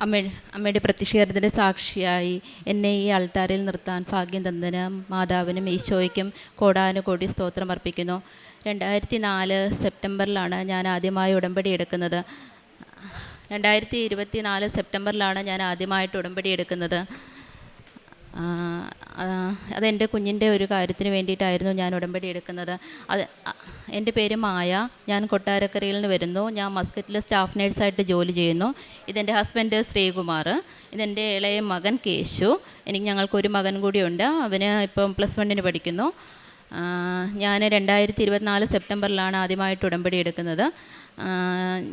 അമ്മയുടെ പ്രത്യക്ഷീകരണത്തിൻ്റെ സാക്ഷിയായി എന്നെ ഈ അൾത്താരയിൽ നിർത്താൻ ഭാഗ്യം തന്നതിന് മാതാവിനും ഈശോയ്ക്കും കോടാനുകോടി സ്തോത്രം അർപ്പിക്കുന്നു. 2004 സെപ്റ്റംബറിലാണ് ഞാൻ ആദ്യമായി ഉടമ്പടി എടുക്കുന്നത്. 2024 സെപ്റ്റംബറിലാണ് ഞാൻ ആദ്യമായിട്ട് ഉടമ്പടി എടുക്കുന്നത്. അതെൻ്റെ കുഞ്ഞിൻ്റെ ഒരു കാര്യത്തിന് വേണ്ടിയിട്ടായിരുന്നു ഞാൻ ഉടമ്പടി എടുക്കുന്നത്. എൻ്റെ പേര് മായ. ഞാൻ കൊട്ടാരക്കരയിൽ നിന്ന് വരുന്നു. ഞാൻ മസ്കറ്റിൽ സ്റ്റാഫ് നേഴ്സായിട്ട് ജോലി ചെയ്യുന്നു. ഇതെൻ്റെ ഹസ്ബൻഡ് ശ്രീകുമാർ. ഇതെൻ്റെ ഇളയ മകൻ കേശു. ഞങ്ങൾക്കൊരു മകൻ കൂടിയുണ്ട്. അവന് ഇപ്പം +1 പഠിക്കുന്നു. ഞാൻ 2024 സെപ്റ്റംബറിലാണ് ആദ്യമായിട്ട് ഉടമ്പടി എടുക്കുന്നത്.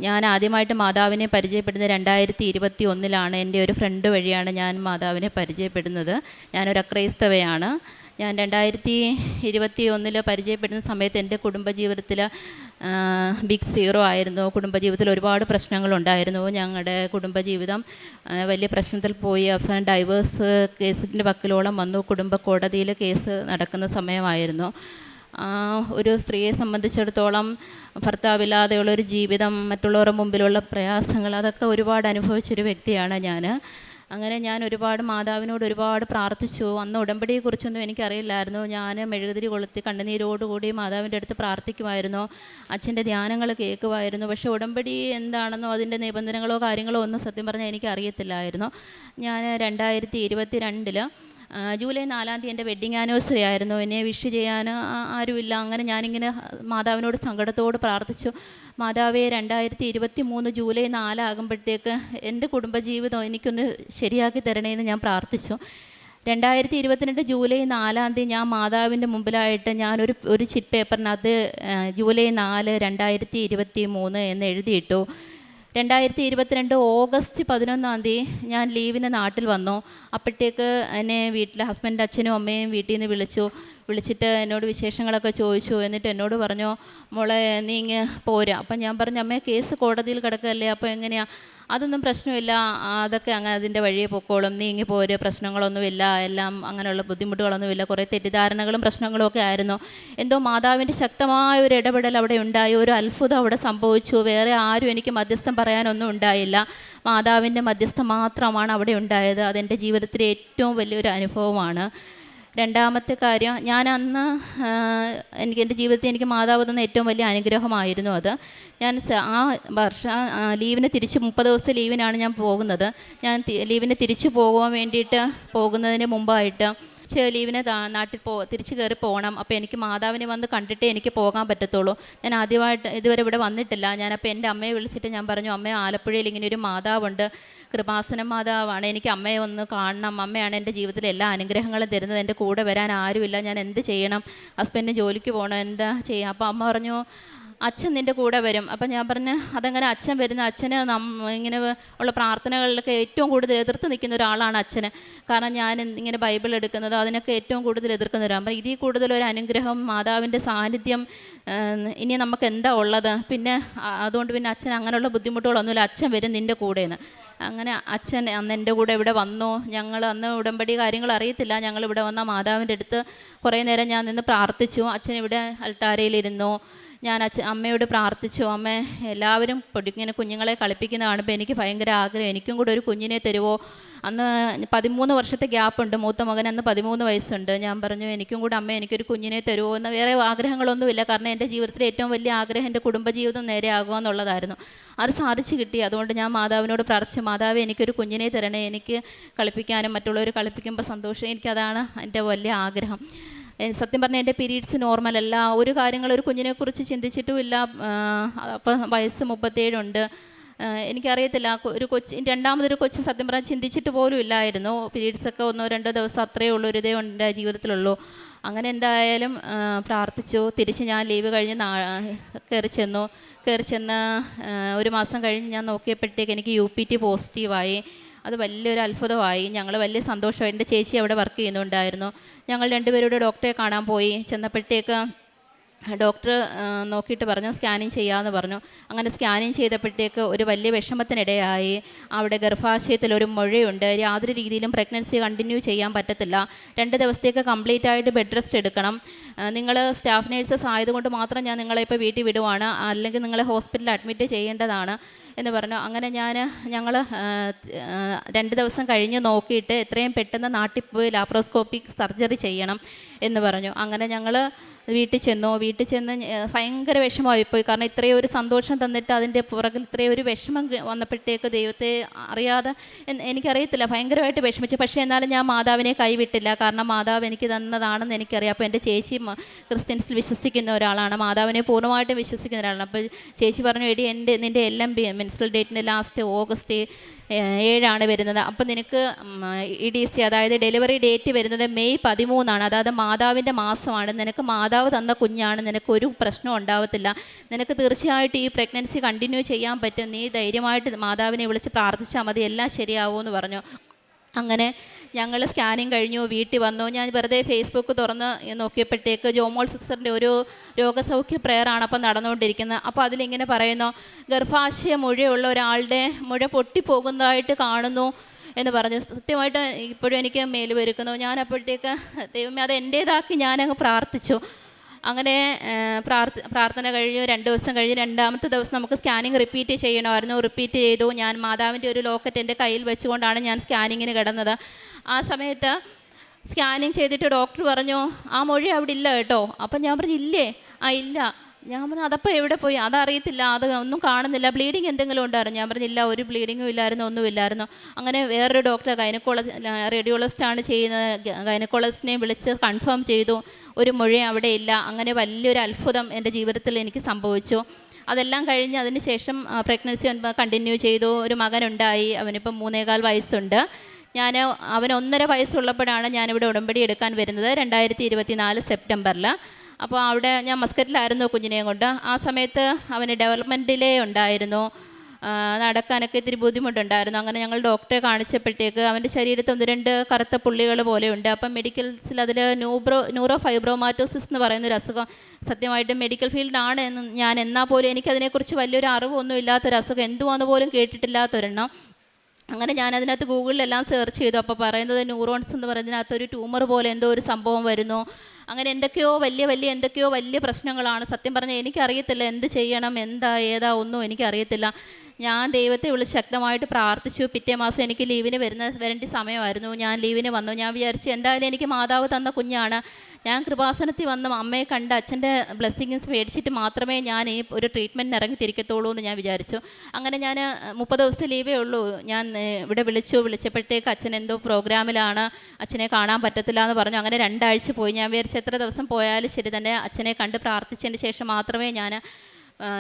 ഞാൻ ആദ്യമായിട്ട് മാതാവിനെ പരിചയപ്പെടുന്നത് 2021 എൻ്റെ ഒരു ഫ്രണ്ട് വഴിയാണ് ഞാൻ മാതാവിനെ പരിചയപ്പെടുന്നത്. ഞാനൊരു അക്രൈസ്തവയാണ്. ഞാൻ 2021 പരിചയപ്പെടുന്ന സമയത്ത് എൻ്റെ കുടുംബജീവിതത്തിൽ ബിഗ് സീറോ ആയിരുന്നു. കുടുംബജീവിതത്തിൽ ഒരുപാട് പ്രശ്നങ്ങളുണ്ടായിരുന്നു. ഞങ്ങളുടെ കുടുംബജീവിതം വലിയ പ്രശ്നത്തിൽ പോയി. അവസാനം ഡൈവേഴ്സ് കേസിൻ്റെ വക്കിലോളം വന്നു. കുടുംബ കോടതിയിൽ കേസ് നടക്കുന്ന സമയമായിരുന്നു. ഒരു സ്ത്രീയെ സംബന്ധിച്ചിടത്തോളം ഭർത്താവില്ലാതെയുള്ളൊരു ജീവിതം, മറ്റുള്ളവരുടെ മുമ്പിലുള്ള പ്രയാസങ്ങൾ, അതൊക്കെ ഒരുപാട് അനുഭവിച്ചൊരു വ്യക്തിയാണ് ഞാൻ. അങ്ങനെ ഞാൻ ഒരുപാട് മാതാവിനോട് ഒരുപാട് പ്രാർത്ഥിച്ചു. അന്ന് ഉടമ്പടിയെക്കുറിച്ചൊന്നും എനിക്കറിയില്ലായിരുന്നു. ഞാൻ മെഴുകുതിരി കൊളുത്തി കണ്ണുനീരോടുകൂടി മാതാവിൻ്റെ അടുത്ത് പ്രാർത്ഥിക്കുമായിരുന്നു. അച്ഛൻ്റെ ധ്യാനങ്ങൾ കേൾക്കുമായിരുന്നു. പക്ഷേ ഉടമ്പടി എന്താണെന്നോ അതിൻ്റെ നിബന്ധനകളോ കാര്യങ്ങളോ ഒന്നും സത്യം പറഞ്ഞാൽ എനിക്കറിയത്തില്ലായിരുന്നു. ഞാൻ 2022 ജൂലൈ 4 എൻ്റെ വെഡ്ഡിങ് ആനിവേഴ്സറി ആയിരുന്നു. എന്നെ വിഷ് ചെയ്യാൻ ആരുമില്ല. അങ്ങനെ ഞാനിങ്ങനെ മാതാവിനോട് സങ്കടത്തോട് പ്രാർത്ഥിച്ചു. മാതാവേ, 2023 ജൂലൈ 4 ആകുമ്പോഴത്തേക്ക് എൻ്റെ കുടുംബജീവിതം എനിക്കൊന്ന് ശരിയാക്കി തരണേന്ന് ഞാൻ പ്രാർത്ഥിച്ചു. 2022 ജൂലൈ 4 ഞാൻ മാതാവിൻ്റെ മുമ്പിലായിട്ട് ഒരു ചിറ്റ് പേപ്പറിനകത്ത് ജൂലൈ 4, 2023 എന്ന് എഴുതിയിട്ടു. 2022 ഓഗസ്റ്റ് 11 ഞാൻ ലീവിന് നാട്ടിൽ വന്നു. അപ്പോഴത്തേക്ക് എന്നെ വീട്ടിലെ ഹസ്ബൻഡ് അച്ഛനും അമ്മയും വീട്ടിൽ നിന്ന് വിളിച്ചിട്ട് എന്നോട് വിശേഷങ്ങളൊക്കെ ചോദിച്ചു. എന്നിട്ട് എന്നോട് പറഞ്ഞു, മോളെ നീ ഇങ്ങ് പോരാ. അപ്പം ഞാൻ പറഞ്ഞു, അമ്മേ കേസ് കോടതിയിൽ കിടക്കുകയല്ലേ, അപ്പോൾ എങ്ങനെയാണ്? അതൊന്നും പ്രശ്നമില്ല, അതൊക്കെ അങ്ങ് അതിൻ്റെ വഴിയെ പൊക്കോളും, നീ ഇങ്ങ് പോര്, പ്രശ്നങ്ങളൊന്നുമില്ല, എല്ലാം അങ്ങനെയുള്ള ബുദ്ധിമുട്ടുകളൊന്നുമില്ല. കുറേ തെറ്റിദ്ധാരണകളും പ്രശ്നങ്ങളും ഒക്കെ ആയിരുന്നു. എന്തോ മാതാവിൻ്റെ ശക്തമായ ഒരു ഇടപെടൽ അവിടെ ഉണ്ടായി. ഒരു അത്ഭുതം അവിടെ സംഭവിച്ചു. വേറെ ആരും എനിക്ക് മധ്യസ്ഥം പറയാനൊന്നും ഉണ്ടായില്ല. മാതാവിൻ്റെ മധ്യസ്ഥം മാത്രമാണ് അവിടെ ഉണ്ടായത്. അതെൻ്റെ ജീവിതത്തിലെ ഏറ്റവും വലിയൊരു അനുഭവമാണ്. രണ്ടാമത്തെ കാര്യം, ഞാൻ അന്ന് എൻ്റെ ജീവിതത്തിൽ എനിക്ക് മാതാവ് തന്ന ഏറ്റവും വലിയ അനുഗ്രഹമായിരുന്നു അത്. ഞാൻ ആ വർഷം ലീവിന് 30 ദിവസത്തെ ലീവിനാണ് ഞാൻ പോകുന്നത്. ഞാൻ ലീവിന് തിരിച്ചു പോകാൻ വേണ്ടിയിട്ട് പോകുന്നതിന് മുമ്പായിട്ട് ലീവിന് നാട്ടിൽ തിരിച്ച് കയറി പോകണം. അപ്പോൾ എനിക്ക് മാതാവിനെ വന്ന് കണ്ടിട്ടേ എനിക്ക് പോകാൻ പറ്റത്തുള്ളൂ. ഞാൻ ആദ്യമായിട്ട് ഇതുവരെ ഇവിടെ വന്നിട്ടില്ല. ഞാനപ്പോൾ എൻ്റെ അമ്മയെ വിളിച്ചിട്ട് ഞാൻ പറഞ്ഞു, അമ്മ, ആലപ്പുഴയിൽ ഇങ്ങനെ ഒരു മാതാവുണ്ട്, കൃപാസനം മാതാവാണ്, എനിക്ക് അമ്മയെ ഒന്ന് കാണണം. അമ്മയാണ് എൻ്റെ ജീവിതത്തിൽ എല്ലാ അനുഗ്രഹങ്ങളും തരുന്നത്. എൻ്റെ കൂടെ വരാൻ ആരുമില്ല, ഞാൻ എന്ത് ചെയ്യണം? ഹസ്ബൻഡിന് ജോലിക്ക് പോകണം, എന്താ ചെയ്യാം? അപ്പോൾ അമ്മ പറഞ്ഞു, അച്ഛൻ നിൻ്റെ കൂടെ വരും. അപ്പം ഞാൻ പറഞ്ഞു, അതെങ്ങനെ അച്ഛൻ വരുന്ന? അച്ഛന് ഇങ്ങനെ ഉള്ള പ്രാർത്ഥനകളിലൊക്കെ ഏറ്റവും കൂടുതൽ എതിർത്ത് നിൽക്കുന്ന ഒരാളാണ് അച്ഛന്. കാരണം ഞാൻ ഇങ്ങനെ ബൈബിൾ എടുക്കുന്നത് അതിനൊക്കെ ഏറ്റവും കൂടുതൽ എതിർക്കുന്ന ഒരാൾ. അപ്പം ഇതിൽ കൂടുതലൊരു അനുഗ്രഹം, മാതാവിൻ്റെ സാന്നിധ്യം ഇനി നമുക്ക് എന്താ ഉള്ളത്? പിന്നെ അതുകൊണ്ട് പിന്നെ അച്ഛൻ അങ്ങനെയുള്ള ബുദ്ധിമുട്ടുകളൊന്നുമില്ല, അച്ഛൻ വരും നിൻ്റെ കൂടെയെന്ന്. അങ്ങനെ അച്ഛൻ അന്ന് എൻ്റെ കൂടെ ഇവിടെ വന്നു. ഞങ്ങൾ അന്ന് ഉടമ്പടി കാര്യങ്ങൾ അറിയത്തില്ല. ഞങ്ങളിവിടെ വന്ന മാതാവിൻ്റെ അടുത്ത് കുറേ നേരം ഞാൻ നിന്ന് പ്രാർത്ഥിച്ചു. അച്ഛൻ ഇവിടെ അൾത്താരയിലിരുന്നു. ഞാൻ അമ്മയോട് പ്രാർത്ഥിച്ചു, അമ്മ, എല്ലാവരും ഇങ്ങനെ കുഞ്ഞുങ്ങളെ കളിപ്പിക്കുന്ന കാണുമ്പോൾ എനിക്ക് ഭയങ്കര ആഗ്രഹം, എനിക്കും കൂടെ ഒരു കുഞ്ഞിനെ തരുമോ? അന്ന് 13 വർഷത്തെ ഗ്യാപ്പുണ്ട്. മൂത്ത മകൻ അന്ന് 13 വയസ്സുണ്ട്. ഞാൻ പറഞ്ഞു, എനിക്കും കൂടെ അമ്മ, എനിക്കൊരു കുഞ്ഞിനെ തരുമോ എന്ന്. വേറെ ആഗ്രഹങ്ങളൊന്നുമില്ല. കാരണം എൻ്റെ ജീവിതത്തിലെ ഏറ്റവും വലിയ ആഗ്രഹം എൻ്റെ കുടുംബജീവിതം നേരെയാകുക എന്നുള്ളതായിരുന്നു. അത് സാധിച്ചു കിട്ടി. അതുകൊണ്ട് ഞാൻ മാതാവിനോട് പ്രാർത്ഥിച്ചു, മാതാവേ, എനിക്കൊരു കുഞ്ഞിനെ തരണേ, എനിക്ക് കളിപ്പിക്കാനും മറ്റുള്ളവർ കളിപ്പിക്കുമ്പോൾ സന്തോഷം. എനിക്കതാണ് എൻ്റെ വലിയ ആഗ്രഹം. സത്യം പറഞ്ഞാൽ എൻ്റെ പീരീഡ്സ് നോർമലല്ല. ഒരു കാര്യങ്ങൾ ഒരു കുഞ്ഞിനെക്കുറിച്ച് ചിന്തിച്ചിട്ടുമില്ല. അപ്പം വയസ്സ് 37 ഉണ്ട്. എനിക്കറിയത്തില്ല, രണ്ടാമതൊരു കൊച്ച് സത്യം പറഞ്ഞാൽ ചിന്തിച്ചിട്ട് പോലും ഇല്ലായിരുന്നു. പീരീഡ്സൊക്കെ 1-2 ദിവസം അത്രയേ ഉള്ളൂ, ഒരു ഇതേ എൻ്റെ ജീവിതത്തിലുള്ളൂ. അങ്ങനെ എന്തായാലും പ്രാർത്ഥിച്ചു. തിരിച്ച് ഞാൻ ലീവ് കഴിഞ്ഞ് കയറി ചെന്ന് 1 മാസം കഴിഞ്ഞ് ഞാൻ നോക്കിയപ്പോഴത്തേക്ക് എനിക്ക് UPT പോസിറ്റീവായി. അത് വലിയൊരു അത്ഭുതമായി. ഞങ്ങൾ വലിയ സന്തോഷമായി. എൻ്റെ ചേച്ചി അവിടെ വർക്ക് ചെയ്യുന്നുണ്ടായിരുന്നു. ഞങ്ങൾ രണ്ടുപേരോട് ഡോക്ടറെ കാണാൻ പോയി. ചെന്നപ്പോഴത്തേക്ക് ഡോക്ടർ നോക്കിയിട്ട് പറഞ്ഞു, സ്കാനിങ് ചെയ്യാമെന്ന് പറഞ്ഞു. അങ്ങനെ സ്കാനിങ് ചെയ്തപ്പോഴത്തേക്ക് ഒരു വലിയ വിഷമത്തിനിടയായി. അവിടെ ഗർഭാശയത്തിൽ ഒരു മുഴയുണ്ട്. യാതൊരു രീതിയിലും പ്രഗ്നൻസി കണ്ടിന്യൂ ചെയ്യാൻ പറ്റത്തില്ല. 2 ദിവസത്തേക്ക് കംപ്ലീറ്റ് ആയിട്ട് ബെഡ് റെസ്റ്റ് എടുക്കണം. നിങ്ങൾ സ്റ്റാഫ് നേഴ്സസ് ആയതുകൊണ്ട് മാത്രം ഞാൻ നിങ്ങളെ ഇപ്പോൾ വീട്ടിൽ വിടുവാണ്, അല്ലെങ്കിൽ നിങ്ങളെ ഹോസ്പിറ്റലിൽ അഡ്മിറ്റ് ചെയ്യേണ്ടതാണ്. എന്ന് പറഞ്ഞു. അങ്ങനെ ഞങ്ങൾ 2 ദിവസം കഴിഞ്ഞ് നോക്കിയിട്ട് എത്രയും പെട്ടെന്ന് നാട്ടിൽ പോയി ലാപ്രോസ്കോപ്പിക് സർജറി ചെയ്യണം എന്ന് പറഞ്ഞു. അങ്ങനെ ഞങ്ങൾ വീട്ടിൽ ചെന്ന് ഭയങ്കര വിഷമമായിപ്പോയി. കാരണം ഇത്രയും ഒരു സന്തോഷം തന്നിട്ട് അതിൻ്റെ പുറകിൽ ഇത്രയും ഒരു വിഷമം വന്നപ്പോഴത്തേക്ക് ദൈവത്തെ അറിയാതെ എനിക്കറിയത്തില്ല, ഭയങ്കരമായിട്ട് വിഷമിച്ചു. പക്ഷേ എന്നാലും ഞാൻ മാതാവിനെ കൈവിട്ടില്ല. കാരണം മാതാവ് എനിക്ക് തന്നതാണെന്ന് എനിക്കറിയാം. അപ്പോൾ എൻ്റെ ചേച്ചി ക്രിസ്ത്യൻസിൽ വിശ്വസിക്കുന്ന ഒരാളാണ്, മാതാവിനെ പൂർണ്ണമായിട്ടും വിശ്വസിക്കുന്ന ഒരാളാണ്. അപ്പോൾ ചേച്ചി പറഞ്ഞു, എടി നിൻ്റെ എല്ലാം മെൻസ്ട്രൽ ഡേറ്റിൻ്റെ ലാസ്റ്റ് ഓഗസ്റ്റ് 7 വരുന്നത്. അപ്പോൾ നിനക്ക് EDC അതായത് ഡെലിവറി ഡേറ്റ് വരുന്നത് മെയ് 13, അതായത് മാതാവിൻ്റെ മാസമാണ്. നിനക്ക് മാതാവ് തന്ന കുഞ്ഞാണ്, നിനക്കൊരു പ്രശ്നം ഉണ്ടാവത്തില്ല, നിനക്ക് തീർച്ചയായിട്ടും ഈ പ്രഗ്നൻസി കണ്ടിന്യൂ ചെയ്യാൻ പറ്റും, നീ ധൈര്യമായിട്ട് മാതാവിനെ വിളിച്ച് പ്രാർത്ഥിച്ചാൽ മതി, എല്ലാം ശരിയാവുമെന്ന് പറഞ്ഞു. അങ്ങനെ ഞങ്ങൾ സ്കാനിങ് കഴിഞ്ഞു, വീട്ടിൽ വന്നു. ഞാൻ വെറുതെ ഫേസ്ബുക്ക് തുറന്ന് നോക്കിയപ്പോഴത്തേക്ക് ജോമോൾ സിസ്റ്ററിൻ്റെ ഒരു രോഗസൗഖ്യ പ്രയറാണ് അപ്പം നടന്നുകൊണ്ടിരിക്കുന്നത്. അപ്പോൾ അതിലിങ്ങനെ പറയുന്നു, ഗർഭാശയ മുഴയുള്ള ഒരാളുടെ മുഴ പൊട്ടിപ്പോകുന്നതായിട്ട് കാണുന്നു എന്ന് പറഞ്ഞു. സത്യമായിട്ട് ഇപ്പോഴും എനിക്ക് മേല് വരുക്കുന്നു. ഞാൻ അപ്പോഴത്തേക്ക് ദൈവമേ അത് എൻ്റേതാക്കി ഞാനങ്ങ് പ്രാർത്ഥിച്ചു. അങ്ങനെ പ്രാർത്ഥന കഴിഞ്ഞു. 2 ദിവസം കഴിഞ്ഞ് 2ാമത്തെ ദിവസം നമുക്ക് സ്കാനിങ് റിപ്പീറ്റ് ചെയ്യണമായിരുന്നു. റിപ്പീറ്റ് ചെയ്തു. ഞാൻ മാതാവിൻ്റെ ഒരു ലോക്കറ്റ് എൻ്റെ കയ്യിൽ വെച്ചുകൊണ്ടാണ് ഞാൻ സ്കാനിങ്ങിന് കിടന്നത്. ആ സമയത്ത് സ്കാനിങ് ചെയ്തിട്ട് ഡോക്ടർ പറഞ്ഞു, ആ മൊഴി അവിടെ ഇല്ല കേട്ടോ. അപ്പം ഞാൻ പറഞ്ഞു, ഇല്ലേ? ഇല്ല. ഞാൻ പറഞ്ഞു, അതപ്പോൾ എവിടെ പോയി? അതറിയത്തില്ല, അത് ഒന്നും കാണുന്നില്ല, ബ്ലീഡിങ് എന്തെങ്കിലും ഉണ്ടായിരുന്നു? ഞാൻ പറഞ്ഞില്ല, ഒരു ബ്ലീഡിങ്ങും ഇല്ലായിരുന്നു, ഒന്നുമില്ലായിരുന്നു. അങ്ങനെ വേറൊരു ഡോക്ടർ റേഡിയോളജിസ്റ്റാണ് ചെയ്യുന്നത്, ഗൈനക്കോളജിസ്റ്റിനെയും വിളിച്ച് കൺഫേം ചെയ്തു, ഒരു മുഴയും അവിടെ ഇല്ല. അങ്ങനെ വലിയൊരു അത്ഭുതം എൻ്റെ ജീവിതത്തിൽ എനിക്ക് സംഭവിച്ചു. അതെല്ലാം കഴിഞ്ഞ് അതിന് ശേഷം പ്രഗ്നൻസി കണ്ടിന്യൂ ചെയ്തു. ഒരു മകനുണ്ടായി, അവനിപ്പം 3.25 വയസ്സുണ്ട്. അവന് 1.5 വയസ്സുള്ളപ്പോഴാണ് ഞാനിവിടെ ഉടമ്പടി എടുക്കാൻ വരുന്നത്, 2024 സെപ്റ്റംബറിൽ. അപ്പോൾ അവിടെ ഞാൻ മസ്കറ്റിലായിരുന്നു കുഞ്ഞിനെയും കൊണ്ട്. ആ സമയത്ത് അവന് ഡെവലപ്മെൻറ്റ് ഡിലേ ഉണ്ടായിരുന്നു, നടക്കാനൊക്കെ ഇത്തിരി ബുദ്ധിമുട്ടുണ്ടായിരുന്നു. അങ്ങനെ ഞങ്ങൾ ഡോക്ടറെ കാണിച്ചപ്പോഴത്തേക്ക് അവൻ്റെ ശരീരത്തിൽ 1-2 കറുത്ത പുള്ളികൾ പോലെയുണ്ട്. അപ്പം മെഡിക്കൽസിൽ അതിൽ ന്യൂറോ ഫൈബ്രോമാറ്റോസിസ് എന്ന് പറയുന്നൊരു അസുഖം. സത്യമായിട്ടും മെഡിക്കൽ ഫീൽഡാണ് എന്ന് ഞാൻ എന്നാൽ പോലും എനിക്കതിനെക്കുറിച്ച് വലിയൊരു അറിവൊന്നും ഇല്ലാത്തൊരു അസുഖം, എന്തുവാന്ന് പോലും കേട്ടിട്ടില്ലാത്തൊരെണ്ണം. അങ്ങനെ ഞാനതിനകത്ത് ഗൂഗിളിലെല്ലാം സെർച്ച് ചെയ്തു. അപ്പോൾ പറയുന്നത് ന്യൂറോൺസ് എന്ന് പറയുന്നതിനകത്ത് ഒരു ട്യൂമർ പോലെ എന്തോ ഒരു സംഭവം വരുന്നു. അങ്ങനെ എന്തൊക്കെയോ വലിയ പ്രശ്നങ്ങളാണ്. സത്യം പറഞ്ഞാൽ എനിക്കറിയത്തില്ല എന്ത് ചെയ്യണം, ഏതാ ഒന്നും എനിക്കറിയത്തില്ല. ഞാൻ ദൈവത്തെ വിളിച്ച് ശക്തമായിട്ട് പ്രാർത്ഥിച്ചു. പിറ്റേ മാസം എനിക്ക് ലീവിന് വരേണ്ട സമയമായിരുന്നു. ഞാൻ ലീവിന് വന്നു. ഞാൻ വിചാരിച്ചു എന്തായാലും എനിക്ക് മാതാവ് തന്ന കുഞ്ഞാണ്, ഞാൻ കൃപാസനത്തിൽ വന്ന് അമ്മയെ കണ്ട് അച്ഛൻ്റെ ബ്ലെസ്സിങ്സ് മേടിച്ചിട്ട് മാത്രമേ ഞാൻ ഈ ഒരു ട്രീറ്റ്മെൻറ്റിന് ഇറങ്ങി തിരിക്കത്തുള്ളൂ എന്ന് ഞാൻ വിചാരിച്ചു. അങ്ങനെ ഞാൻ 30 ദിവസത്തെ ലീവേ ഉള്ളൂ. ഞാൻ ഇവിടെ വിളിച്ചപ്പോഴത്തേക്ക് അച്ഛൻ എന്തോ പ്രോഗ്രാമിലാണ്, അച്ഛനെ കാണാൻ പറ്റത്തില്ല എന്ന് പറഞ്ഞു. അങ്ങനെ 2 ആഴ്ച പോയി. ഞാൻ വിചാരിച്ചു എത്ര ദിവസം പോയാലും ശരി തന്നെ അച്ഛനെ കണ്ട് പ്രാർത്ഥിച്ചതിന് ശേഷം മാത്രമേ ഞാൻ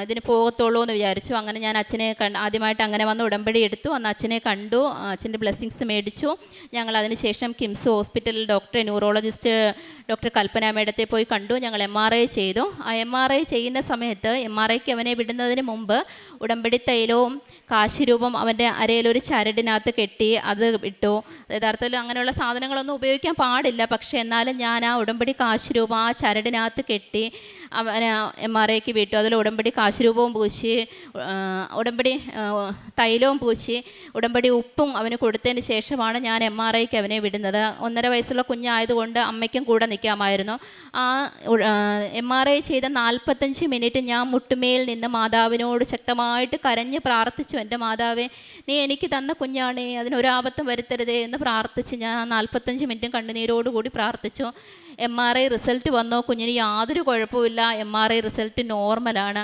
ഇതിന് പോകത്തുള്ളൂ എന്ന് വിചാരിച്ചു. അങ്ങനെ ഞാൻ അച്ഛനെ ആദ്യമായിട്ട് അങ്ങനെ വന്ന് ഉടമ്പടി എടുത്തു. അന്ന് അച്ഛനെ കണ്ടു, അച്ഛൻ്റെ ബ്ലെസ്സിങ്സ് മേടിച്ചു. ഞങ്ങൾ അതിന് ശേഷം കിംസ് ഹോസ്പിറ്റലിൽ ന്യൂറോളജിസ്റ്റ് ഡോക്ടർ കൽപ്പന മേഡത്തെ പോയി കണ്ടു. ഞങ്ങൾ MRI ചെയ്തു. ആ MRI ചെയ്യുന്ന സമയത്ത് MRIക്ക് അവനെ വിടുന്നതിന് മുമ്പ് ഉടമ്പടി തൈലവും കാശിരൂപം അവൻ്റെ അരയിലൊരു ചരടിനകത്ത് കെട്ടി അത് ഇട്ടു. യഥാർത്ഥത്തിൽ അങ്ങനെയുള്ള സാധനങ്ങളൊന്നും ഉപയോഗിക്കാൻ പാടില്ല. പക്ഷേ എന്നാലും ഞാൻ ആ ഉടമ്പടി കാശിരൂപം ആ ചരടിനകത്ത് കെട്ടി അവന് MRIക്ക് വിട്ടു. അതിൽ ഉടമ്പടി കാശിരൂപവും പൂശി, ഉടമ്പടി തൈലവും പൂശി, ഉടമ്പടി ഉപ്പും അവന് കൊടുത്തതിന് ശേഷമാണ് ഞാൻ MRIക്ക് അവനെ വിടുന്നത്. 1.5 വയസ്സുള്ള കുഞ്ഞായതുകൊണ്ട് അമ്മയ്ക്കും കൂടെ നിൽക്കാമായിരുന്നു. ആ MRI ചെയ്ത 45 മിനിറ്റ് ഞാൻ മുട്ടുമേൽ നിന്ന് മാതാവിനോട് ശക്തമായിട്ട് കരഞ്ഞ് പ്രാർത്ഥിച്ചു, എൻ്റെ മാതാവേ നീ എനിക്ക് തന്ന കുഞ്ഞാണേ, അതിനൊരാപത്തും വരുത്തരുതേ എന്ന് പ്രാർത്ഥിച്ച് ഞാൻ 45 മിനിറ്റും കണ്ണുനീരോടുകൂടി പ്രാർത്ഥിച്ചു. MRI റിസൾട്ട് വന്നു. കുഞ്ഞിന് യാതൊരു കുഴപ്പമില്ല, MRI റിസൾട്ട് നോർമലാണ്.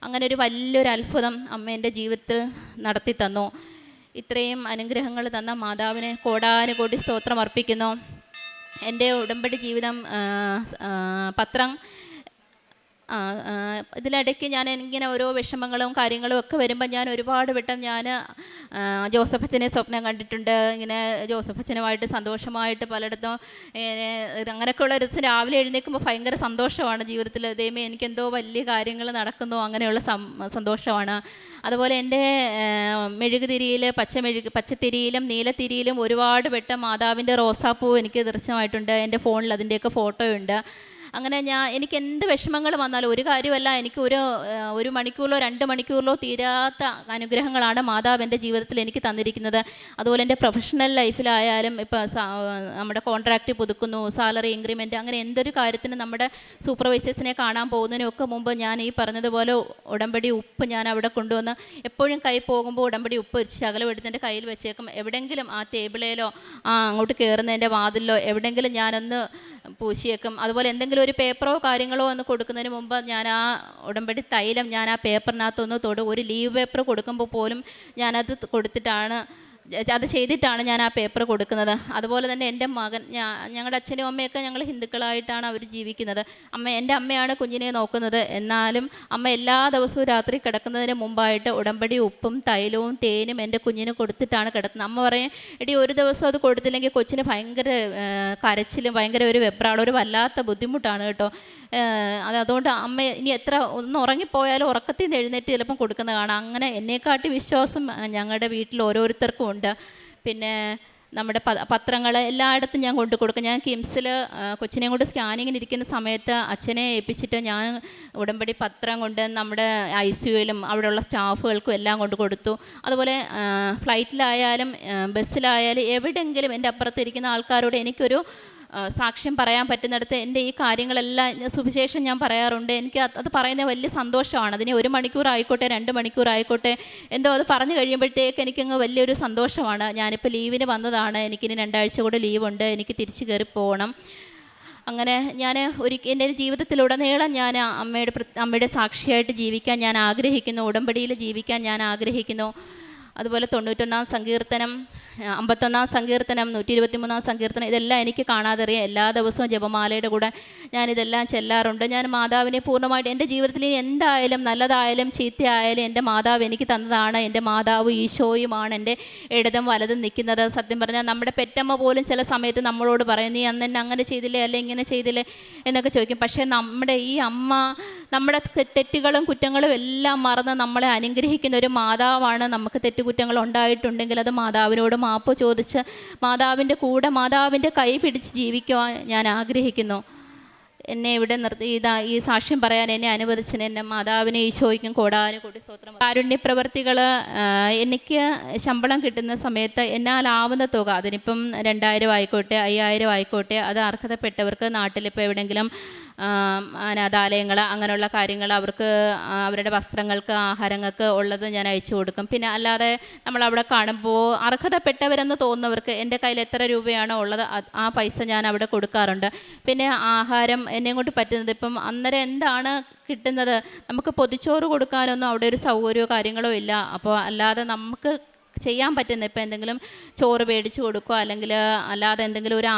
അങ്ങനെ ഒരു വലിയൊരു അത്ഭുതം അമ്മ എൻ്റെ ജീവിതത്തിൽ നടത്തി തന്നു. ഇത്രയും അനുഗ്രഹങ്ങൾ തന്ന മാതാവിനെ കോടാനുകോടി സ്തോത്രം അർപ്പിക്കുന്നു. എൻ്റെ ഉടമ്പടി ജീവിതം പത്രം ഇതിലിടയ്ക്ക് ഞാൻ ഇങ്ങനെ ഓരോ വിഷമങ്ങളും കാര്യങ്ങളും ഒക്കെ വരുമ്പോൾ ഞാൻ ഒരുപാട് വട്ടം ജോസഫ് അച്ഛനെ സ്വപ്നം കണ്ടിട്ടുണ്ട്. ഇങ്ങനെ ജോസഫ് അച്ഛനുമായിട്ട് സന്തോഷമായിട്ട് പലയിടത്തും അങ്ങനെയൊക്കെയുള്ള ഒരു ദിവസം രാവിലെ എഴുന്നേൽക്കുമ്പോൾ ഭയങ്കര സന്തോഷമാണ് ജീവിതത്തിൽ. ദൈവമേ എനിക്കെന്തോ വലിയ കാര്യങ്ങൾ നടക്കുന്നു, അങ്ങനെയുള്ള സന്തോഷമാണ്. അതുപോലെ എൻ്റെ മെഴുകുതിരിയിൽ പച്ചത്തിരിയിലും നീലത്തിരിയിലും ഒരുപാട് വട്ടം മാതാവിൻ്റെ റോസാപ്പൂ എനിക്ക് ദൃശ്യമായിട്ടുണ്ട്. എൻ്റെ ഫോണിൽ അതിൻ്റെയൊക്കെ ഫോട്ടോയുണ്ട്. അങ്ങനെ എനിക്ക് എന്ത് വിഷമങ്ങൾ വന്നാലും ഒരു കാര്യമല്ല, എനിക്ക് ഒരു മണിക്കൂറിലോ 2 മണിക്കൂറിലോ തീരാത്ത അനുഗ്രഹങ്ങളാണ് മാതാവ് എൻ്റെ ജീവിതത്തിൽ എനിക്ക് തന്നിരിക്കുന്നത്. അതുപോലെ എൻ്റെ പ്രൊഫഷണൽ ലൈഫിലായാലും ഇപ്പോൾ നമ്മുടെ കോൺട്രാക്റ്റ് പുതുക്കുന്നു, സാലറി ഇൻക്രിമെൻറ്റ്, അങ്ങനെ എന്തൊരു കാര്യത്തിന് നമ്മുടെ സൂപ്പർവൈസേഴ്സിനെ കാണാൻ പോകുന്നതിനൊക്കെ മുമ്പ് ഞാൻ ഈ പറഞ്ഞതുപോലെ ഉടമ്പടി ഉപ്പ് ഞാൻ അവിടെ കൊണ്ടുവന്ന് എപ്പോഴും കൈ പോകുമ്പോൾ ഉടമ്പടി ഉപ്പ് ഒരു ശകലം എടുത്ത് എൻ്റെ കയ്യിൽ വെച്ചേക്കും. എവിടെയെങ്കിലും ആ ടേബിളിലോ അങ്ങോട്ട് കയറുന്നതിൻ്റെ വാതിലിലോ എവിടെയെങ്കിലും ഞാനൊന്ന് പൂശിയേക്കും. അതുപോലെ എന്തെങ്കിലും ഒരു പേപ്പറോ കാര്യങ്ങളോ ഒന്ന് കൊടുക്കുന്നതിന് മുമ്പ് ഞാൻ ആ ഉടമ്പടി തൈലം ഞാൻ ആ പേപ്പറിനകത്തൊന്ന് തൊടും. ഒരു ലീവ് പേപ്പർ കൊടുക്കുമ്പോൾ പോലും ഞാനത് കൊടുത്തിട്ടാണ്, അത് ചെയ്തിട്ടാണ് ഞാൻ ആ പേപ്പർ കൊടുക്കുന്നത്. അതുപോലെ തന്നെ എൻ്റെ മകൻ, ഞങ്ങളുടെ അച്ഛനും അമ്മയൊക്കെ ഞങ്ങൾ ഹിന്ദുക്കളായിട്ടാണ് അവർ ജീവിക്കുന്നത്. എൻ്റെ അമ്മയാണ് കുഞ്ഞിനെ നോക്കുന്നത്. എന്നാലും അമ്മ എല്ലാ ദിവസവും രാത്രി കിടക്കുന്നതിന് മുമ്പായിട്ട് ഉടമ്പടി ഉപ്പും തൈലവും തേനും എൻ്റെ കുഞ്ഞിന് കൊടുത്തിട്ടാണ് കിടത്തുന്നത്. അമ്മ പറയും, എടി ഒരു ദിവസം അത് കൊടുത്തില്ലെങ്കിൽ കൊച്ചിന് ഭയങ്കര കരച്ചിലും ഭയങ്കര ഒരു വെപ്രാളം, ഒരു വല്ലാത്ത ബുദ്ധിമുട്ടാണ് കേട്ടോ. അതുകൊണ്ട് അമ്മ ഇനി എത്ര ഒന്ന് ഉറങ്ങിപ്പോയാലും ഉറക്കത്തിൽ നിന്ന് എഴുന്നേറ്റ് ചിലപ്പം കൊടുക്കുന്ന കാണാം. അങ്ങനെ എന്നെക്കാട്ടി വിശ്വാസം ഞങ്ങളുടെ വീട്ടിൽ ഓരോരുത്തർക്കും ഉണ്ട്. പിന്നെ നമ്മുടെ പത്രങ്ങൾ എല്ലായിടത്തും ഞാൻ കൊണ്ടു കൊടുക്കും. ഞാൻ കിംസിൽ കൊച്ചിനെയും കൊണ്ട് സ്കാനിങ്ങിന് ഇരിക്കുന്ന സമയത്ത് അച്ഛനെ ഏൽപ്പിച്ചിട്ട് ഞാൻ ഉടമ്പടി പത്രം കൊണ്ട് നമ്മുടെ ICUയിലും അവിടെയുള്ള സ്റ്റാഫുകൾക്കും എല്ലാം കൊണ്ട് കൊടുത്തു. അതുപോലെ ഫ്ലൈറ്റിലായാലും ബസ്സിലായാലും എവിടെയെങ്കിലും എൻ്റെ അപ്പുറത്തിരിക്കുന്ന ആൾക്കാരോട് എനിക്കൊരു സാക്ഷ്യം പറയാൻ പറ്റുന്നിടത്ത് എൻ്റെ ഈ കാര്യങ്ങളെല്ലാം സുവിശേഷം ഞാൻ പറയാറുണ്ട്. എനിക്ക് അത് പറയുന്നത് വലിയ സന്തോഷമാണ്. അതിന് 1 മണിക്കൂർ ആയിക്കോട്ടെ 2 മണിക്കൂർ ആയിക്കോട്ടെ, എന്തോ അത് പറഞ്ഞു കഴിയുമ്പോഴത്തേക്ക് എനിക്കങ്ങ് വലിയൊരു സന്തോഷമാണ്. ഞാനിപ്പോൾ ലീവിന് വന്നതാണ്, എനിക്കിനി 2 ആഴ്ച കൂടെ ലീവുണ്ട്, എനിക്ക് തിരിച്ച് കയറി പോകണം. അങ്ങനെ ഞാൻ എൻ്റെ ജീവിതത്തിലുടനീളം ഞാൻ അമ്മയുടെ സാക്ഷിയായിട്ട് ജീവിക്കാൻ ഞാൻ ആഗ്രഹിക്കുന്നു, ഉടമ്പടിയിൽ ജീവിക്കാൻ ഞാൻ ആഗ്രഹിക്കുന്നു. അതുപോലെ 91-ാം സങ്കീർത്തനം, 51-ാം സങ്കീർത്തനം, 123-ാം സങ്കീർത്തനം, ഇതെല്ലാം എനിക്ക് കാണാതെ അറിയാം. എല്ലാ ദിവസവും ജപമാലയുടെ കൂടെ ഞാനിതെല്ലാം ചെല്ലാറുണ്ട്. ഞാൻ മാതാവിനെ പൂർണ്ണമായിട്ട് എൻ്റെ ജീവിതത്തിൽ എന്തായാലും നല്ലതായാലും ചീത്തയായാലും എൻ്റെ മാതാവ് എനിക്ക് തന്നതാണ്. എൻ്റെ മാതാവ് ഈശോയുമാണ് എൻ്റെ ഇടതും വലതും നിൽക്കുന്നത്. സത്യം പറഞ്ഞാൽ നമ്മുടെ പെറ്റമ്മ പോലും ചില സമയത്ത് നമ്മളോട് പറയും, നീ അന്ന് എന്നെ അങ്ങനെ ചെയ്തില്ലേ, അല്ലെ ഇങ്ങനെ ചെയ്തില്ലേ എന്നൊക്കെ ചോദിക്കും. പക്ഷേ നമ്മുടെ ഈ അമ്മ നമ്മുടെ തെറ്റുകളും കുറ്റങ്ങളും എല്ലാം മറന്ന് നമ്മളെ അനുഗ്രഹിക്കുന്ന ഒരു മാതാവാണ്. നമുക്ക് തെറ്റുകുറ്റങ്ങൾ ഉണ്ടായിട്ടുണ്ടെങ്കിൽ അത് മാതാവിനോട് മാപ്പ് ചോദിച്ച് മാതാവിൻ്റെ കൂടെ മാതാവിൻ്റെ കൈ പിടിച്ച് ജീവിക്കുവാൻ ഞാൻ ആഗ്രഹിക്കുന്നു. എന്നെ ഇവിടെ നിർത്തി ഈ സാക്ഷ്യം പറയാൻ എന്നെ അനുവദിച്ചതിന് എൻ്റെ മാതാവിനെ ഈശോയ്ക്കും കോടാനുകോടി സ്തോത്രം. കാരുണ്യപ്രവർത്തികൾ എനിക്ക് ശമ്പളം കിട്ടുന്ന സമയത്ത് എന്നാലാവുന്ന തുക, അതിനിപ്പം 2000 ആയിക്കോട്ടെ 5000 ആയിക്കോട്ടെ, അത് അർഹതപ്പെട്ടവർക്ക് നാട്ടിലിപ്പോൾ എവിടെയെങ്കിലും അനാഥാലയങ്ങൾ അങ്ങനെയുള്ള കാര്യങ്ങൾ അവർക്ക് അവരുടെ വസ്ത്രങ്ങൾക്ക് ആഹാരങ്ങൾക്ക് ഉള്ളത് ഞാൻ അയച്ചു കൊടുക്കും. പിന്നെ അല്ലാതെ നമ്മളവിടെ കാണുമ്പോൾ അർഹതപ്പെട്ടവരെന്ന് തോന്നുന്നവർക്ക് എൻ്റെ കയ്യിൽ എത്ര രൂപയാണോ ഉള്ളത് ആ പൈസ ഞാൻ അവിടെ കൊടുക്കാറുണ്ട്. പിന്നെ ആഹാരം എന്നെ കൊണ്ട് പറ്റുന്നത്, ഇപ്പം അന്നേരം എന്താണ് കിട്ടുന്നത്, നമുക്ക് പൊതിച്ചോറ് കൊടുക്കാനൊന്നും അവിടെ ഒരു സൗകര്യമോ കാര്യങ്ങളോ ഇല്ല. അപ്പോൾ അല്ലാതെ നമുക്ക് ചെയ്യാൻ പറ്റുന്ന ഇപ്പം എന്തെങ്കിലും ചോറ് മേടിച്ച് കൊടുക്കുക, അല്ലെങ്കിൽ അല്ലാതെ എന്തെങ്കിലും ഒരു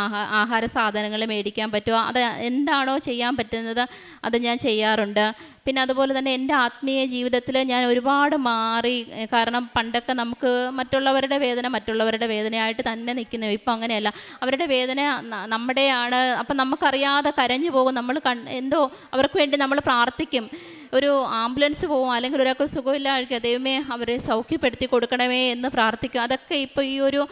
ആഹാര സാധനങ്ങൾ മേടിക്കാൻ പറ്റുമോ, അത് എന്താണോ ചെയ്യാൻ പറ്റുന്നത് അത് ഞാൻ ചെയ്യാറുണ്ട്. പിന്നെ അതുപോലെ തന്നെ എൻ്റെ ആത്മീയ ജീവിതത്തിൽ ഞാൻ ഒരുപാട് മാറി. കാരണം പണ്ടൊക്കെ നമുക്ക് മറ്റുള്ളവരുടെ വേദനയായിട്ട് തന്നെ നിൽക്കുന്നു. ഇപ്പം അങ്ങനെയല്ല, അവരുടെ വേദന നമ്മുടെയാണ്. അപ്പം നമുക്കറിയാതെ കരഞ്ഞു പോകും. നമ്മൾ എന്തോ അവർക്ക് വേണ്ടി നമ്മൾ പ്രാർത്ഥിക്കും. ഒരു ആംബുലൻസ് പോകും, അല്ലെങ്കിൽ ഒരാൾക്ക് സുഖമില്ലായിരിക്കും, ദൈവമേ അവരെ സൗഖ്യപ്പെടുത്തി കൊടുക്കണമേ എന്ന് പ്രാർത്ഥിക്കും. അതൊക്കെ ഇപ്പോൾ ഈ ഒരു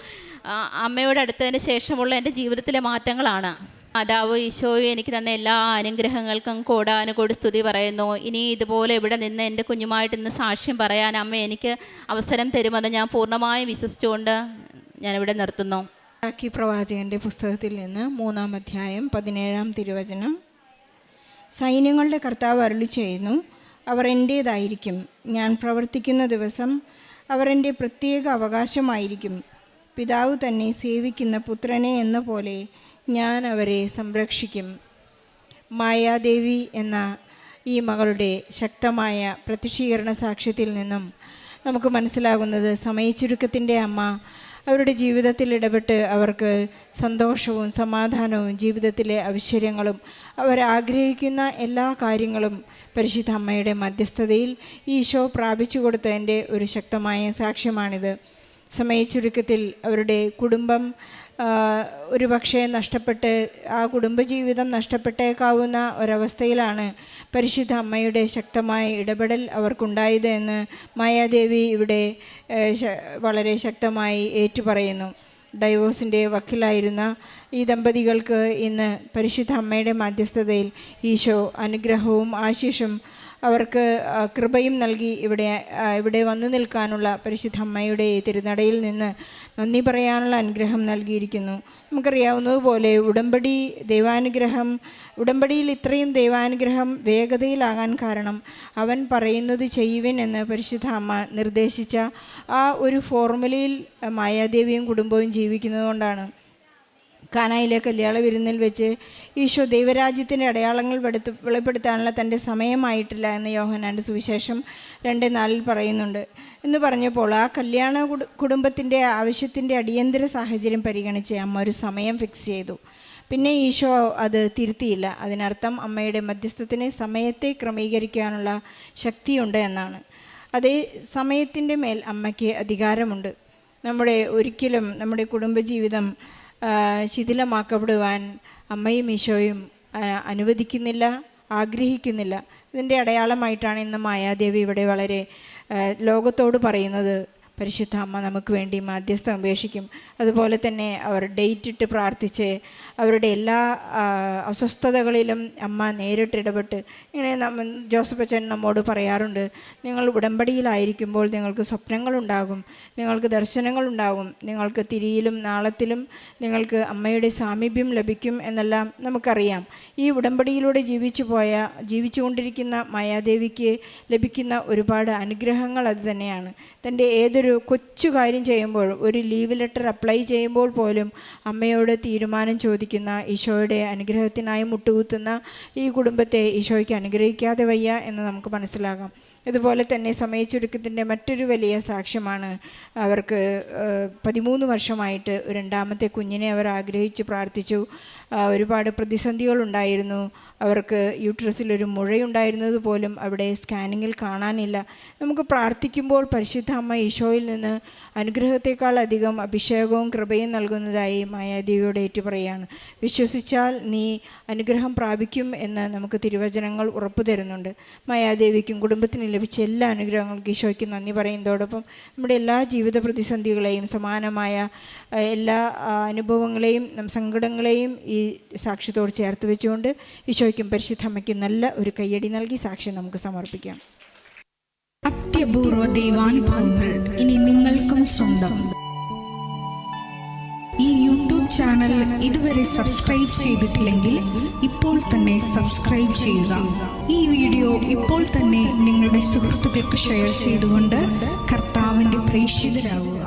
അമ്മയോട് അടുത്തതിന് ശേഷമുള്ള എൻ്റെ ജീവിതത്തിലെ മാറ്റങ്ങളാണ്. മാതാവ് ഈശോയും എനിക്ക് തന്ന എല്ലാ അനുഗ്രഹങ്ങൾക്കും കോടാനുകോടി സ്തുതി പറയുന്നു. ഇനി ഇതുപോലെ ഇവിടെ നിന്ന് എൻ്റെ കുഞ്ഞുമായിട്ട് ഇന്ന് സാക്ഷ്യം പറയാൻ അമ്മ എനിക്ക് അവസരം തരുമെന്ന് ഞാൻ പൂർണ്ണമായും വിശ്വസിച്ചുകൊണ്ട് ഞാനിവിടെ നിർത്തുന്നു. മലാക്കി പ്രവാചകൻ്റെ പുസ്തകത്തിൽ നിന്ന് 3-ാം അധ്യായം 17-ാം തിരുവചനം. സൈന്യങ്ങളുടെ കർത്താവ് അരുളി ചെയ്യുന്നു, അവർ എൻ്റേതായിരിക്കും. ഞാൻ പ്രവർത്തിക്കുന്ന ദിവസം അവർ എൻ്റെ പ്രത്യേക അവകാശമായിരിക്കും. പിതാവ് തന്നെ സേവിക്കുന്ന പുത്രനെ എന്ന പോലെ ഞാൻ അവരെ സംരക്ഷിക്കും. മായാദേവി എന്ന ഈ മകളുടെ ശക്തമായ പ്രത്യക്ഷീകരണ സാക്ഷ്യത്തിൽ നിന്നും നമുക്ക് മനസ്സിലാകുന്നത്, സമയച്ചുരുക്കത്തിൻ്റെ അമ്മ അവരുടെ ജീവിതത്തിൽ ഇടപെട്ട് അവർക്ക് സന്തോഷവും സമാധാനവും ജീവിതത്തിലെ ഐശ്വര്യങ്ങളും അവരാഗ്രഹിക്കുന്ന എല്ലാ കാര്യങ്ങളും പരിശുദ്ധ അമ്മയുടെ മധ്യസ്ഥതയിൽ ഈശോ പ്രാപിച്ചു കൊടുത്തതിൻ്റെ ഒരു ശക്തമായ സാക്ഷ്യമാണിത്. സമയച്ചുരുക്കത്തിൽ അവരുടെ കുടുംബം ഒരു പക്ഷേ നഷ്ടപ്പെട്ട് ആ കുടുംബജീവിതം നഷ്ടപ്പെട്ടേക്കാവുന്ന ഒരവസ്ഥയിലാണ് പരിശുദ്ധ അമ്മയുടെ ശക്തമായ ഇടപെടൽ അവർക്കുണ്ടായത് എന്ന് മായാദേവി ഇവിടെ വളരെ ശക്തമായി ഏറ്റുപറയുന്നു. ഡൈവോഴ്സിൻ്റെ വക്കിലായിരുന്ന ഈ ദമ്പതികൾക്ക് ഇന്ന് പരിശുദ്ധ അമ്മയുടെ മധ്യസ്ഥതയിൽ ഈശോ അനുഗ്രഹവും ആശീഷും അവർക്ക് കൃപയും നൽകി ഇവിടെ വന്നു നിൽക്കാനുള്ള പരിശുദ്ധ അമ്മയുടെ തിരുനടയിൽ നിന്ന് നന്ദി പറയാനുള്ള അനുഗ്രഹം നൽകിയിരിക്കുന്നു. നമുക്കറിയാവുന്നതുപോലെ ഉടമ്പടിയിൽ ഇത്രയും ദൈവാനുഗ്രഹം വേഗതയിലാകാൻ കാരണം അവൻ പറയുന്നത് ചെയ്യുവിൻ എന്ന് പരിശുദ്ധ അമ്മ നിർദ്ദേശിച്ച ആ ഒരു ഫോർമുലയിൽ മായാദേവിയും കുടുംബവും ജീവിക്കുന്നതുകൊണ്ടാണ്. കാനായിലെ കല്യാണ വിരുന്നിൽ വെച്ച് ഈശോ ദൈവരാജ്യത്തിൻ്റെ അടയാളങ്ങൾ വെളിപ്പെടുത്താനുള്ള തൻ്റെ സമയമായിട്ടില്ല എന്ന് യോഹന്നാൻ്റെ സുവിശേഷം 2:4 പറയുന്നുണ്ട്. എന്ന് പറഞ്ഞപ്പോൾ ആ കല്യാണ കുടുംബത്തിൻ്റെ ആവശ്യത്തിൻ്റെ അടിയന്തര സാഹചര്യം പരിഗണിച്ച് അമ്മ ഒരു സമയം ഫിക്സ് ചെയ്തു. പിന്നെ ഈശോ അത് തിരുത്തിയില്ല. അതിനർത്ഥം അമ്മയുടെ മധ്യസ്ഥത്തിന് സമയത്തെ ക്രമീകരിക്കാനുള്ള ശക്തിയുണ്ട് എന്നാണ്. അതേ സമയത്തിൻ്റെ മേൽ അമ്മയ്ക്ക് അധികാരമുണ്ട്. ഒരിക്കലും നമ്മുടെ കുടുംബജീവിതം ശിഥിലമാക്കപ്പെടുവാൻ അമ്മയും ഈശോയും അനുവദിക്കുന്നില്ല, ആഗ്രഹിക്കുന്നില്ല. ഇതിൻ്റെ അടയാളമായിട്ടാണ് ഇന്ന് മായാദേവി ഇവിടെ വളരെ ലോകത്തോട് പറയുന്നത് പരിശുദ്ധ അമ്മ നമുക്ക് വേണ്ടി മാധ്യസ്ഥം അപേക്ഷിക്കും. അതുപോലെ തന്നെ അവർ ഡേറ്റ് ഇട്ട് പ്രാർത്ഥിച്ച് അവരുടെ എല്ലാ അസ്വസ്ഥതകളിലും അമ്മ നേരിട്ടിടപെട്ട് ഇങ്ങനെ ജോസഫ് അച്ഛൻ നമ്മോട് പറയാറുണ്ട്, നിങ്ങൾ ഉടമ്പടിയിലായിരിക്കുമ്പോൾ നിങ്ങൾക്ക് സ്വപ്നങ്ങളുണ്ടാകും, നിങ്ങൾക്ക് ദർശനങ്ങളുണ്ടാകും, നിങ്ങൾക്ക് തിരിയിലും നാളത്തിലും നിങ്ങൾക്ക് അമ്മയുടെ സാമീപ്യം ലഭിക്കും എന്നെല്ലാം നമുക്കറിയാം. ഈ ഉടമ്പടിയിലൂടെ ജീവിച്ചുകൊണ്ടിരിക്കുന്ന മായാദേവിക്ക് ലഭിക്കുന്ന ഒരുപാട് അനുഗ്രഹങ്ങൾ അത് തന്നെയാണ്. തൻ്റെ ഏതൊരു കൊച്ചു കാര്യം ചെയ്യുമ്പോൾ, ഒരു ലീവ് ലെറ്റർ അപ്ലൈ ചെയ്യുമ്പോൾ പോലും അമ്മയോട് തീരുമാനം ചോദിക്കുന്ന, ഈശോയുടെ അനുഗ്രഹത്തിനായി മുട്ടുകുത്തുന്ന ഈ കുടുംബത്തെ ഈശോയ്ക്ക് അനുഗ്രഹിക്കാതെ വയ്യ എന്ന് നമുക്ക് മനസ്സിലാകാം. ഇതുപോലെ തന്നെ സമയച്ചുരുക്കത്തിൻ്റെ മറ്റൊരു വലിയ സാക്ഷ്യമാണ് അവർക്ക് 13 വർഷമായിട്ട് ഒരു രണ്ടാമത്തെ കുഞ്ഞിനെ അവർ ആഗ്രഹിച്ച് പ്രാർത്ഥിച്ചു. ഒരുപാട് പ്രതിസന്ധികളുണ്ടായിരുന്നു. അവർക്ക് യൂട്രസിലൊരു മുഴയുണ്ടായിരുന്നത് പോലും അവിടെ സ്കാനിങ്ങിൽ കാണാനില്ല. നമുക്ക് പ്രാർത്ഥിക്കുമ്പോൾ പരിശുദ്ധ അമ്മ ഈശോയിൽ നിന്ന് അനുഗ്രഹത്തെക്കാൾ അധികം അഭിഷേകവും കൃപയും നൽകുന്നതായി മായാദേവിയോട് ഏറ്റുപറയാണ്. വിശ്വസിച്ചാൽ നീ അനുഗ്രഹം പ്രാപിക്കും എന്ന് നമുക്ക് തിരുവചനങ്ങൾ ഉറപ്പു തരുന്നുണ്ട്. മായാദേവിക്കും കുടുംബത്തിന് ലഭിച്ച എല്ലാ അനുഗ്രഹങ്ങൾക്കും ഈശോയ്ക്ക് നന്ദി പറയുന്നതോടൊപ്പം നമ്മുടെ എല്ലാ ജീവിത പ്രതിസന്ധികളെയും സമാനമായ എല്ലാ അനുഭവങ്ങളെയും സങ്കടങ്ങളെയും ഈ സാക്ഷ്യത്തോട് ചേർത്ത് വെച്ചുകൊണ്ട് ഈശോയ്ക്കും പരിശുദ്ധ അമ്മയ്ക്കും നല്ല ഒരു കയ്യടി നൽകി സാക്ഷ്യം നമുക്ക് സമർപ്പിക്കാം. അത്യപൂർവ ദൈവാനുഭവങ്ങൾ ഇനി നിങ്ങൾക്കും സ്വന്തം. ഈ യൂട്യൂബ് ചാനൽ ഇതുവരെ സബ്സ്ക്രൈബ് ചെയ്തിട്ടില്ലെങ്കിൽ ഇപ്പോൾ തന്നെ സബ്സ്ക്രൈബ് ചെയ്യുക. ഈ വീഡിയോ ഇപ്പോൾ തന്നെ നിങ്ങളുടെ സുഹൃത്തുക്കൾക്ക് ഷെയർ ചെയ്തുകൊണ്ട് കർത്താവിൻ്റെ പ്രേക്ഷിതരാകുക.